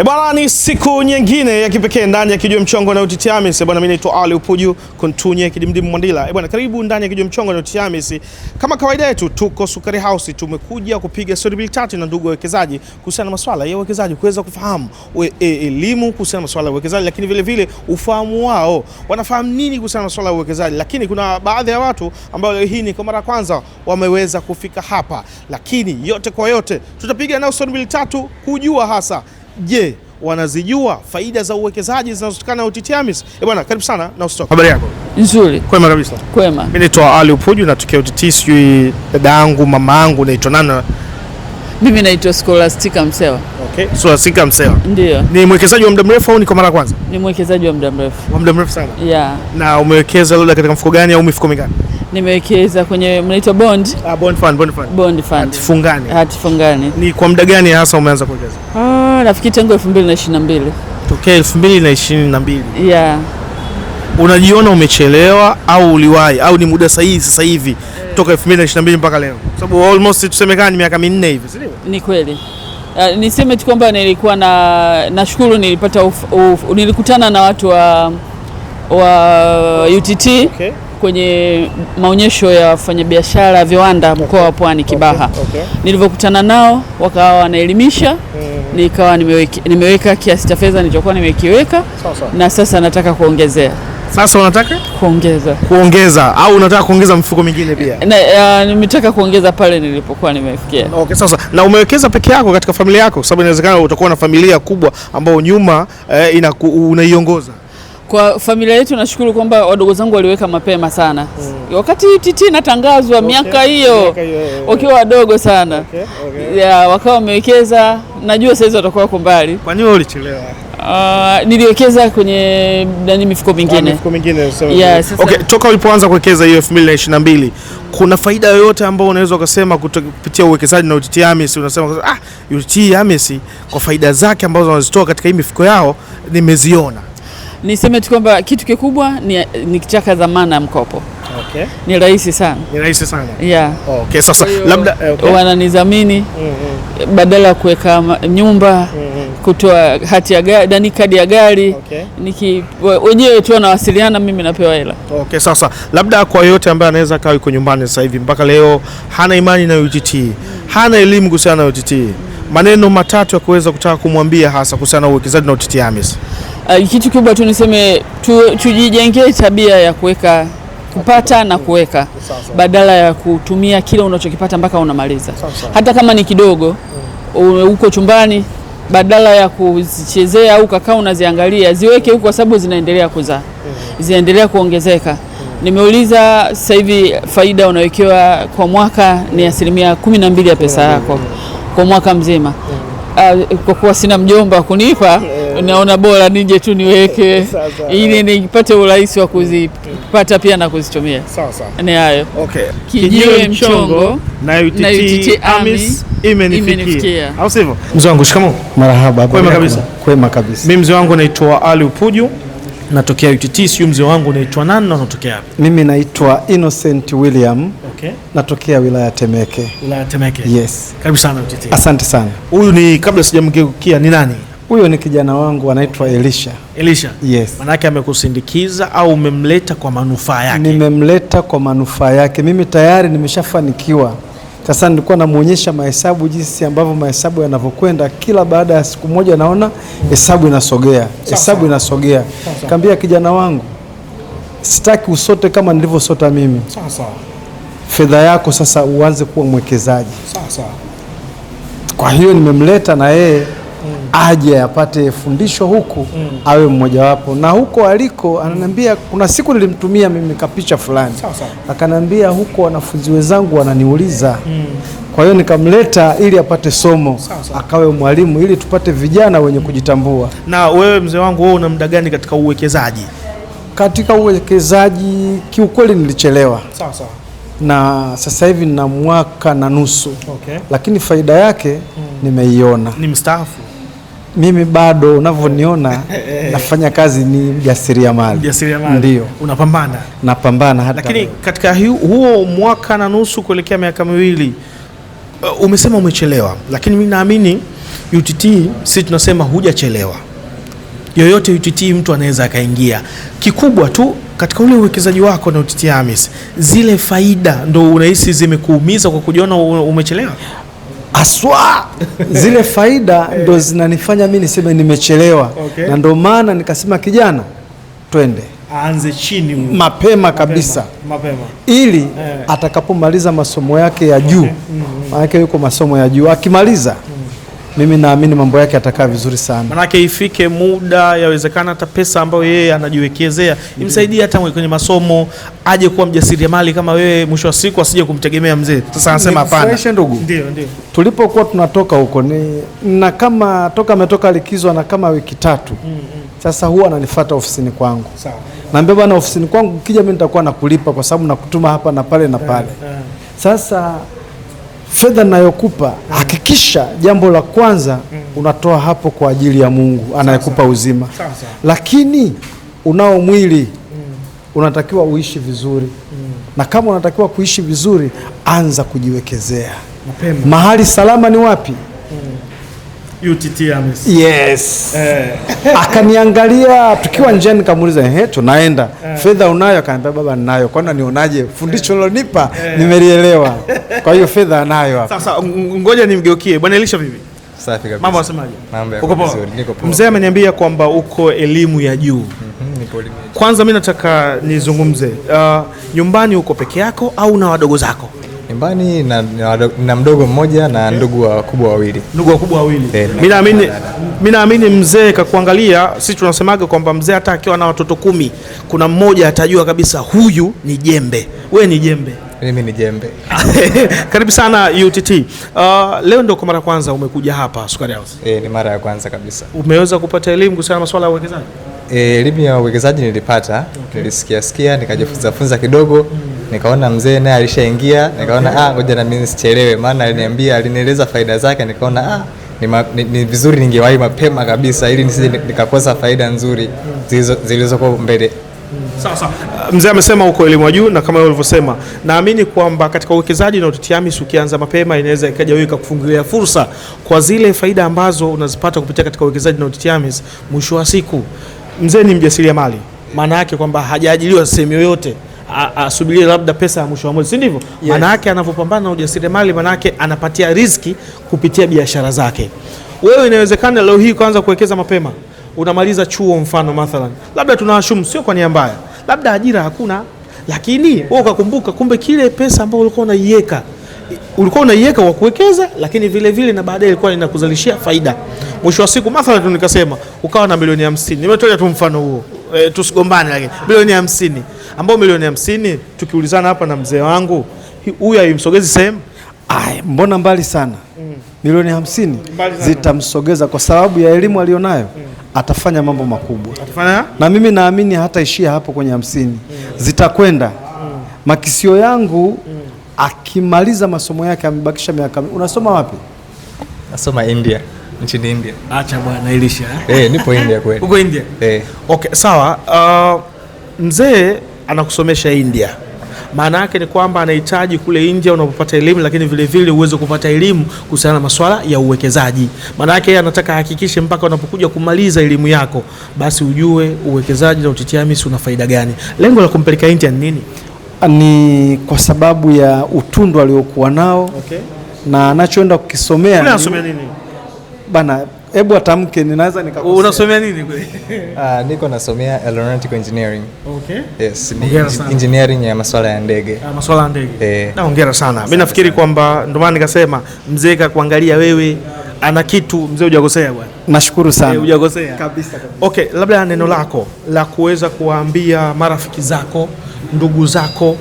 Bwana, ni siku nyingine ya kipekee ndani ya Kijiwe Mchongo na UTT AMIS. Bwana, mimi naitwa Ali Upuju Kontunye Kidimdimu Mwandila. Bwana, karibu ndani ya Kijiwe Mchongo na UTT AMIS. Kama kawaida yetu, tuko Sukari House, tumekuja kupiga story mbili tatu na ndugu wawekezaji kuhusiana na masuala ya uwekezaji, kuweza kufahamu elimu kuhusiana na masuala ya uwekezaji, lakini vile vile ufahamu wao, wanafahamu nini kuhusiana na masuala ya uwekezaji. Lakini kuna baadhi ya watu ambao leo hii ni kwa mara ya kwanza wameweza kufika hapa, lakini yote kwa yote tutapiga nao story mbili tatu kujua hasa, je, wanazijua faida za uwekezaji zinazotokana na UTT AMIS? Bwana, karibu sana na usitoke. Habari yako? Nzuri. Kwema kabisa. Kwema. Mimi naitwa Ali Upuju na tukio UTT, sijui dada yangu, mama yangu naitwa nani? Mimi naitwa Scholastica Msewa. Okay. Scholastica Msewa. Ndio. Ni mwekezaji wa muda mrefu au ni kwa mara ya kwanza? Ni mwekezaji wa muda mrefu. Wa muda mrefu sana? Yeah. Na umewekeza labda katika mfuko gani au mifuko mingapi? Nimewekeza kwenye mnaitwa bond. Bond fund. Bond fund. Hatifungani. Hatifungani. Ni kwa muda gani hasa umeanza kuwekeza? Nafikiri tangu 2022. Tokea 2022. Yeah. Unajiona umechelewa au uliwahi au ni muda sahihi sasa hivi toka 2022 mpaka leo? Sababu almost tuseme kama ni miaka 4 hivi, si ndio? Ni kweli. Niseme tu kwamba nilikuwa nashukuru nilipata nilikutana na watu wa UTT. Okay. Kwenye maonyesho ya wafanyabiashara viwanda mkoa wa Pwani Kibaha. Okay. Nilivyokutana nao wakawa wanaelimisha, nikawa nimeweka kiasi cha fedha nilichokuwa nimekiweka. Na sasa nataka kuongezea. Sasa unataka kuongeza au unataka kuongeza mifuko mingine pia? Nimetaka kuongeza pale nilipokuwa nimefikia. Okay, sasa na umewekeza peke yako katika familia yako? Sababu inawezekana utakuwa na familia kubwa ambayo nyuma unaiongoza. Kwa familia yetu nashukuru kwamba wadogo zangu waliweka mapema sana. Wakati UTT natangazwa miaka hiyo wakiwa wadogo sana. Okay. Yeah, wakawa wamewekeza, najua sasa watakuwa wako mbali. Kwa nini ulichelewa? Niliwekeza kwenye mifuko mingine. Mifuko mingine sasa. Yeah, okay, toka ulipoanza kuwekeza hiyo 2022, kuna faida yoyote ambayo unaweza ukasema kupitia uwekezaji na UTT AMIS? Unasema UTT AMIS kwa faida zake ambazo wanazitoa katika hii mifuko yao nimeziona. Niseme tu kwamba kitu kikubwa ni kichaka dhamana ya mkopo. Okay. Ni rahisi sana. Yeah. Okay, sasa labda wananidhamini badala ya kuweka nyumba, kutoa hati ya gari, kadi ya gari. Okay. Wenyewe tu wanawasiliana, mimi napewa hela. Okay, sasa labda kwa yote ambaye anaweza kaa yuko nyumbani sasa hivi mpaka leo hana imani na UTT, hana elimu kuhusiana na UTT, maneno matatu ya kuweza kutaka kumwambia hasa kuhusiana na uwekezaji na UTT AMIS? Kitu kikubwa tu niseme tujijengee tabia ya kupata na kuweka, badala ya kutumia kile unachokipata mpaka unamaliza. Hata kama ni kidogo, uko chumbani, badala ya kuzichezea au kakaa unaziangalia, ziweke huko kwa sababu zinaendelea kuzaa. Zinaendelea kuongezeka. Nimeuliza sasa hivi faida unawekewa kwa mwaka ni 12% ya pesa yako kwa mwaka mzima. Kwa kuwa sina mjomba kunipa, naona bora nije tu niweke ili nipate urahisi wa kuzipata pia na kuzitumia. Ni hayo. Okay. Kijiwe Mchongo na UTT AMIS imenifikia. Au sivyo? Mzee wangu, shikamoo. Marahaba. Kwema kabisa. Kwema kabisa. Mimi mzee wangu naitwa Ali Upuju, natokea UTT. Sio mzee wangu naitwa nani na unatokea wapi? Mimi naitwa Innocent William. Okay. Natokea wilaya Temeke. Wilaya Temeke. Yes. Karibu sana UTT. Asante sana. Huyu ni, kabla sijamgeukia, ni nani? Huyo ni kijana wangu anaitwa Elisha. Elisha? Yes. Manake amekusindikiza au umemleta kwa manufaa yake? Nimemleta kwa manufaa yake. Mimi tayari nimeshafanikiwa. Sasa nilikuwa namuonyesha mahesabu, jinsi ambavyo mahesabu yanavyokwenda. Kila baada ya siku moja naona hesabu inasogea. Hesabu inasogea. Kaambia kijana wangu, sitaki usote kama nilivyosota mimi. Sawa. Fedha yako sasa uanze kuwa mwekezaji. Sawa. Kwa hiyo nimemleta na yeye aje apate fundisho huku, awe mmoja wapo. Na huko aliko ananiambia, kuna siku nilimtumia mimi kapicha fulani. Akanambia huko wanafunzi wenzangu wananiuliza. Kwa hiyo nikamleta ili apate somo, akawe mwalimu ili tupate vijana wenye kujitambua. Na wewe mzee wangu, wewe una muda gani katika uwekezaji? Katika uwekezaji kiukweli nilichelewa. Na sasa hivi nina mwaka na nusu. Okay. Lakini faida yake nimeiona. Ni mstaafu? Mimi bado unavyoniona nafanya kazi, ni mjasiriamali. Mjasiriamali. Ndio. Unapambana? Napambana hata. Lakini katika huo mwaka na nusu kuelekea miaka miwili, umesema umechelewa, lakini mimi naamini UTT sisi tunasema hujachelewa. Yoyote UTT mtu anaweza akaingia. Kikubwa tu katika ule uwekezaji wako na UTT AMIS, zile faida ndo unahisi zimekuumiza kwa kujiona umechelewa? Aswa zile faida ndo zinanifanya mimi niseme nimechelewa. Na ndo maana nikasema kijana, twende aanze chini mapema kabisa, ili atakapomaliza masomo yake ya juu, maana yuko masomo ya juu, akimaliza mimi naamini mambo yake yatakaa vizuri sana. Manake ifike muda yawezekana hata pesa ambayo yeye anajiwekezea imsaidie hata kwenye masomo, aje kuwa mjasiriamali kama wewe, mwisho wa siku asije kumtegemea mzee. Sasa anasema hapana. Ndio. Tulipokuwa tunatoka huko na kama ametoka likizo na kama wiki 3. Sasa huwa ananifuata ofisini kwangu. Sawa. Naambia bwana, ofisini kwangu ukija mimi nitakuwa nakulipa kwa sababu nakutuma hapa na pale na pale. Sasa fedha ninayokupa hakikisha jambo la kwanza unatoa hapo kwa ajili ya Mungu anayekupa uzima. Lakini unao mwili, unatakiwa uishi vizuri. Na kama unatakiwa kuishi vizuri, anza kujiwekezea. Mapema. Mahali salama ni wapi? UTT AMIS. Yes. Akaniangalia tukiwa njiani, nikamuuliza tunaenda. Fedha unayo? Akaniambia baba ninayo. Kwa nini nionaje? Fundisho lilonipa nimelielewa. Kwa hiyo fedha anayo hapa. Sasa ngoja nimgeukie. Bwana Elisha, vipi? Safi kabisa. Mama wasemaje? Mambo yako vizuri. Niko poa. Mzee ameniambia kwamba uko elimu ya juu. Niko elimu ya juu. Kwanza mimi nataka nizungumze. Nyumbani uko peke yako au na wadogo zako? Nyumbani na mdogo mmoja na ndugu wakubwa wawili. Ndugu wakubwa wawili. Mimi naamini mzee kakuangalia, sisi tunasemaga kwamba mzee hata akiwa na watoto 10, kuna mmoja atajua kabisa huyu ni jembe. Wewe ni jembe. Mimi ni jembe. Karibu sana UTT. Leo ndio kwa mara kwanza umekuja hapa Sukari House? Ni mara ya kwanza kabisa. Umeweza kupata elimu kuhusiana na masuala ya uwekezaji? Elimu ya uwekezaji nilipata, nilisikia nikajifunza kidogo. Nikaona mzee naye alishaingia, nikaona ngoja na mimi nisichelewe, maana alinieleza faida zake, nikaona ni vizuri ningewahi mapema kabisa ili nisije nikakosa faida nzuri zilizokuwa mbele. Sasa mzee amesema uko elimu ya juu, na kama ulivyosema, naamini kwamba katika uwekezaji na UTT AMIS ukianza mapema inaweza ikaja wewe kukufungulia fursa kwa zile faida ambazo unazipata kupitia katika uwekezaji na UTT AMIS. Mwisho wa siku mzee ni mjasiriamali, maana yake kwamba hajaajiriwa sehemu yoyote asubirie labda pesa ya mwisho wa mwezi, si ndivyo? Yes. Maana yake anavyopambana na ujasiriamali, maana yake anapatia riziki kupitia biashara zake. Wewe inawezekana leo hii kuanza kuwekeza mapema, unamaliza chuo mfano mathalan, labda tunawashumu sio kwa nia mbaya, labda ajira hakuna, lakini wewe ukakumbuka kumbe kile pesa ambayo ulikuwa unaiweka kwa kuwekeza, lakini vile vile na baadaye ilikuwa inakuzalishia faida. Mwisho wa siku mathalan tu nikasema ukawa na milioni 50. Nimetoa tu mfano huo. Tusigombane, lakini milioni 50 ambao milioni 50 tukiulizana hapa na mzee wangu huyu haimsogezi sehemu. Mbona mbali sana. Milioni 50 zitamsogeza kwa sababu ya elimu alionayo. Atafanya mambo makubwa. Na mimi naamini hataishia hapo kwenye 50. Zitakwenda. Makisio yangu akimaliza masomo yake amebakisha miaka. Unasoma wapi? Nasoma India. Nchini India. Acha bwana Elisha. Nipo India kweli. Uko India? Okay, sawa. Mzee anakusomesha India. Maana yake ni kwamba anahitaji kule India unapopata elimu, lakini vile vile uweze kupata elimu kuhusiana na masuala ya uwekezaji. Maana yake yeye anataka hakikishe mpaka unapokuja kumaliza elimu yako basi ujue uwekezaji na UTT AMIS una faida gani. Lengo la kumpeleka India ni nini? Ni kwa sababu ya utundu aliokuwa nao. Okay. Na anachoenda kukisomea. Unasomea nini? Bana, hebu atamke, ninaweza nikakosea. Unasomea nini kweli? Niko nasomea aeronautical engineering. Okay. Yes, engineering ya masuala ya ndege. Masuala ya ndege. Na hongera sana. Mimi nafikiri kwamba ndio maana nikasema mzee kuangalia wewe ana kitu, mzee hujakosea bwana. Nashukuru sana. Hujakosea. Kabisa. Okay, labda neno lako la kuweza kuwaambia marafiki zako, ndugu zako,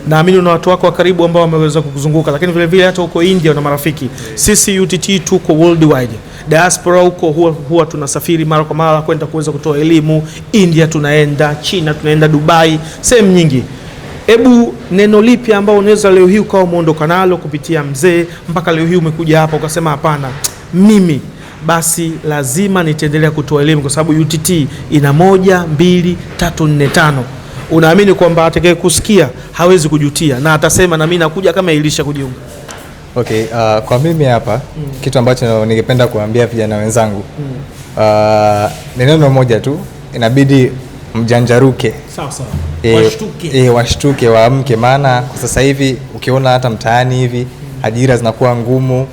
naamini una watu wako wa karibu ambao wameweza kukuzunguka, lakini vile vile hata huko India una marafiki. Sisi UTT tuko worldwide. Diaspora huko huwa tunasafiri mara kwa mara kwenda kuweza kutoa elimu. India tunaenda, China tunaenda, Dubai, sehemu nyingi. Hebu neno lipi ambao unaweza leo hii ukawa umeondoka nalo kupitia mzee mpaka leo hii umekuja hapa ukasema hapana, mimi basi lazima nitaendelea kutoa elimu kwa sababu UTT ina 1, 2, 3, 4, 5. Unaamini kwamba atakaye kusikia hawezi kujutia na atasema na mimi nakuja kama Elisha kujiunga? Okay, kwa mimi hapa kitu ambacho ningependa kuambia vijana wenzangu ni neno moja tu, inabidi mjanjaruke. Sawa sawa. Washtuke, waamke, maana kwa sasa hivi ukiona hata mtaani hivi ajira zinakuwa ngumu,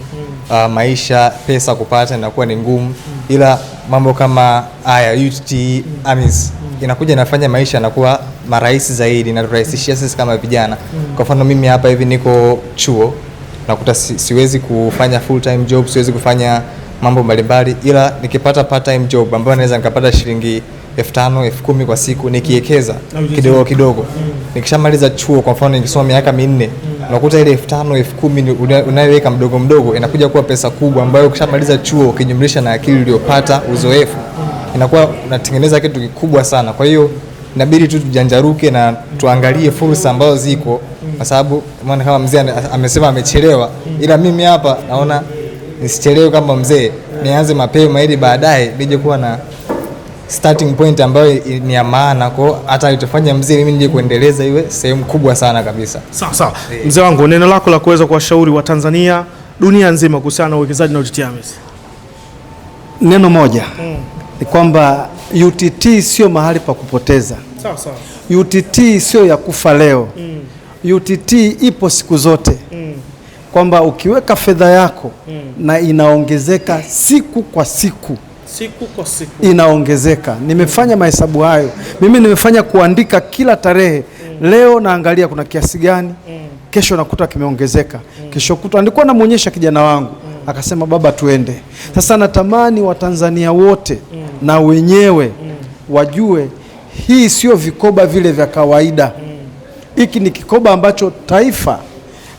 maisha, pesa kupata inakuwa ni ngumu, ila mambo kama haya UTT AMIS inakuja inafanya maisha yanakuwa marahisi zaidi na turahisishia sisi kama vijana. Kwa mfano mimi hapa hivi niko chuo, nakuta siwezi kufanya full time job, siwezi kufanya mambo mbalimbali, ila nikipata part time job ambayo naweza nikapata shilingi 5,000 10,000 kwa siku nikiwekeza kidogo kidogo, nikishamaliza chuo kwa mfano nikisoma miaka 4, unakuta ile 5,000 10,000 unayoweka mdogo mdogo inakuja kuwa pesa kubwa, ambayo ukishamaliza chuo ukijumlisha na akili uliyopata, uzoefu, inakuwa unatengeneza kitu kikubwa sana. Kwa hiyo inabidi tu tujanjaruke na tuangalie fursa ambazo ziko, kwa sababu maana kama mzee amesema amechelewa, ila mimi hapa naona nisichelewe kama mzee, nianze mapema ili baadaye nije kuwa na starting point ambayo ni ya maana, kwa hata alitofanya mzee mimi nije kuendeleza iwe sehemu kubwa sana kabisa. Sawa sawa. Mzee wangu, neno lako la kuweza kuwashauri wa Tanzania, dunia nzima kuhusiana na uwekezaji na UTT AMIS? Neno moja ni kwamba UTT sio mahali pa kupoteza. Sawa sawa. UTT sio ya kufa leo. UTT ipo siku zote. Kwamba ukiweka fedha yako na inaongezeka siku kwa siku. Siku kwa siku inaongezeka. Nimefanya mahesabu hayo. Mimi nimefanya kuandika kila tarehe. Leo naangalia kuna kiasi gani. Kesho nakuta kimeongezeka. Kesho kutwa nilikuwa namuonyesha kijana wangu, akasema baba tuende. Sasa natamani Watanzania wote na wenyewe wajue hii sio vikoba vile vya kawaida. Hiki ni kikoba ambacho taifa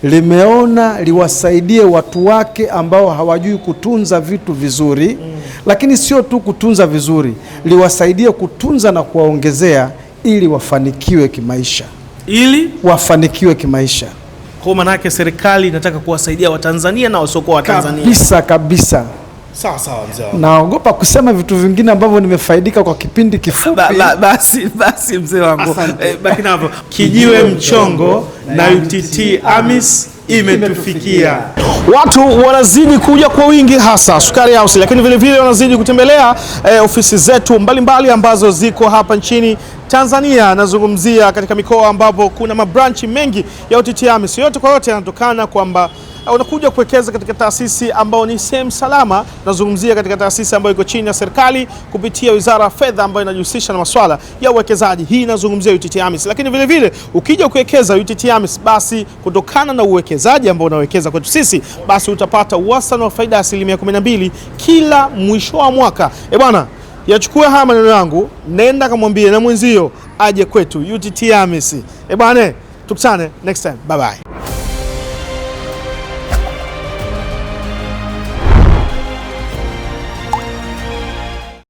limeona liwasaidie watu wake ambao hawajui kutunza vitu vizuri, lakini sio tu kutunza vizuri, liwasaidie kutunza na kuwaongezea ili wafanikiwe kimaisha. Kwa maana yake serikali inataka kuwasaidia Watanzania na wasiokuwa Watanzania. Kabisa. Sawa sawa mzee wangu. Naogopa kusema vitu vingine ambavyo nimefaidika kwa kipindi kifupi. Basi mzee wangu. Baki hapo. Kijiwe mchongo na UTT AMIS imetufikia. Watu wanazidi kuja kwa wingi, hasa Sukari House, lakini vile vile wanazidi kutembelea ofisi zetu mbalimbali ambazo ziko hapa nchini Tanzania. Nazungumzia katika mikoa ambapo kuna mabranchi mengi ya UTT AMIS. Yote kwa yote yanatokana kwamba unakuja kuwekeza katika taasisi ambayo ni sehemu salama. Nazungumzia katika taasisi ambayo iko chini ya serikali kupitia Wizara ya Fedha ambayo inajihusisha na masuala ya uwekezaji. Hii inazungumzia UTT AMIS. Lakini vile vile ukija kuwekeza UTT AMIS, basi kutokana na uwekezaji ambao unawekeza kwetu sisi, basi utapata wastani wa faida ya 12% kila mwisho wa mwaka. Bwana, yachukue haya maneno yangu, nenda kamwambie na mwenzio aje kwetu UTT AMIS. Bwana, tukutane next time. Bye bye.